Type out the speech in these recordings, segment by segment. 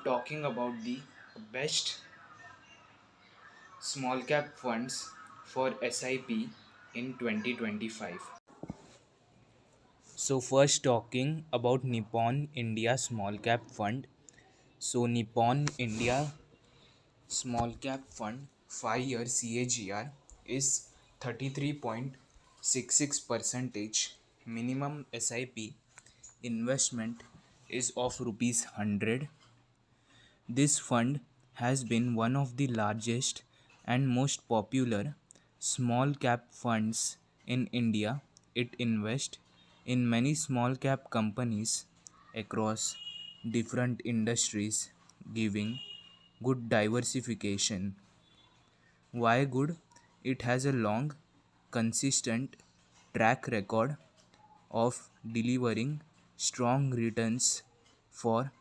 talking about the best small cap funds for SIP in 2025. So first talking about Nippon India Small Cap Fund. So Nippon India Small Cap Fund 5-year CAGR is 33.66 percentage. Minimum SIP investment is of rupees 100. This fund has been one of the largest and most popular small cap funds in India. It invests in many small cap companies across different industries, giving good diversification. Why good? It has a long, consistent track record of delivering strong returns for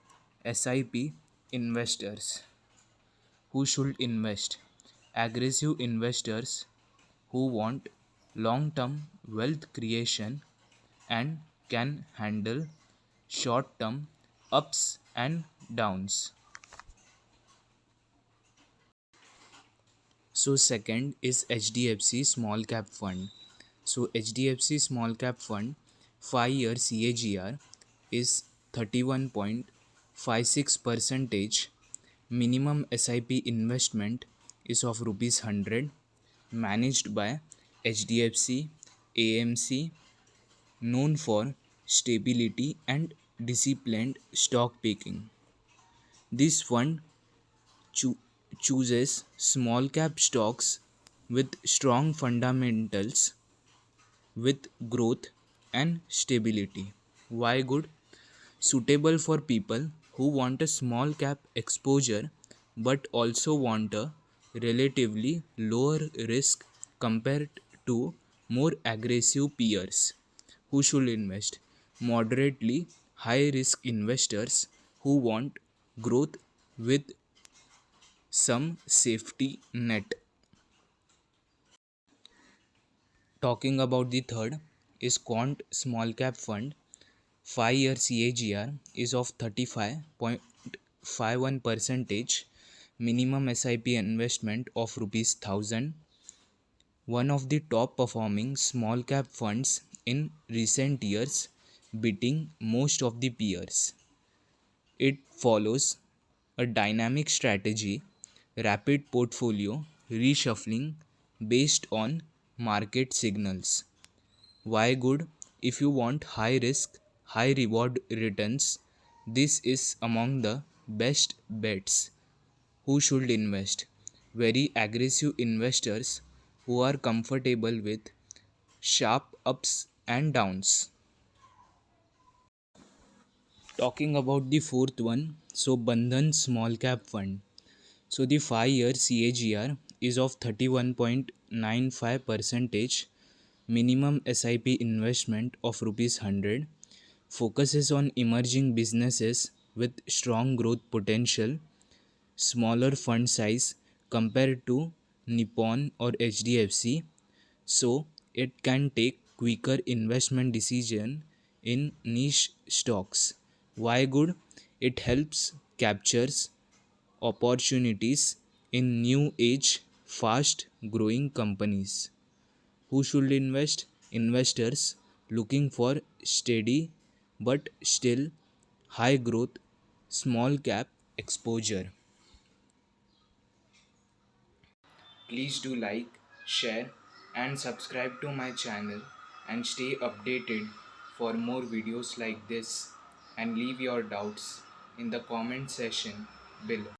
SIP investors. Who should invest? Aggressive investors who want long term wealth creation and can handle short term ups and downs. So second is HDFC Small Cap Fund. So HDFC Small Cap Fund 5-year CAGR is 31.56 percentage. Minimum SIP investment is of rupees 100, managed by HDFC AMC, known for stability and disciplined stock picking. This fund choo- chooses small cap stocks with strong fundamentals with growth and stability. Why good? Suitable for people who want a small cap exposure but also want a relatively lower risk compared to more aggressive peers. Who should invest? Moderately high risk investors who want growth with some safety net. Talking about the third is Quant Small Cap Fund. 5-year CAGR is of 35.51 percentage. Minimum SIP investment of rupees 1000. One of the top performing small cap funds in recent years, beating most of the peers. It follows a dynamic strategy, rapid portfolio reshuffling based on market signals. Why good? If you want high risk, high reward returns, this is among the best bets. Who should invest? Very aggressive investors who are comfortable with sharp ups and downs. Talking about the fourth one, so Bandhan Small Cap Fund. So the 5-year CAGR is of 31.95 percentage. Minimum SIP investment of rupees 100. Focuses on emerging businesses with strong growth potential. Smaller fund size compared to Nippon or HDFC, so it can take quicker investment decision in niche stocks. Why good? It helps captures opportunities in new age fast growing companies. Who should invest? Investors looking for steady but still high growth small cap exposure. Please do like, share, and subscribe to my channel and stay updated for more videos like this, and leave your doubts in the comment section below.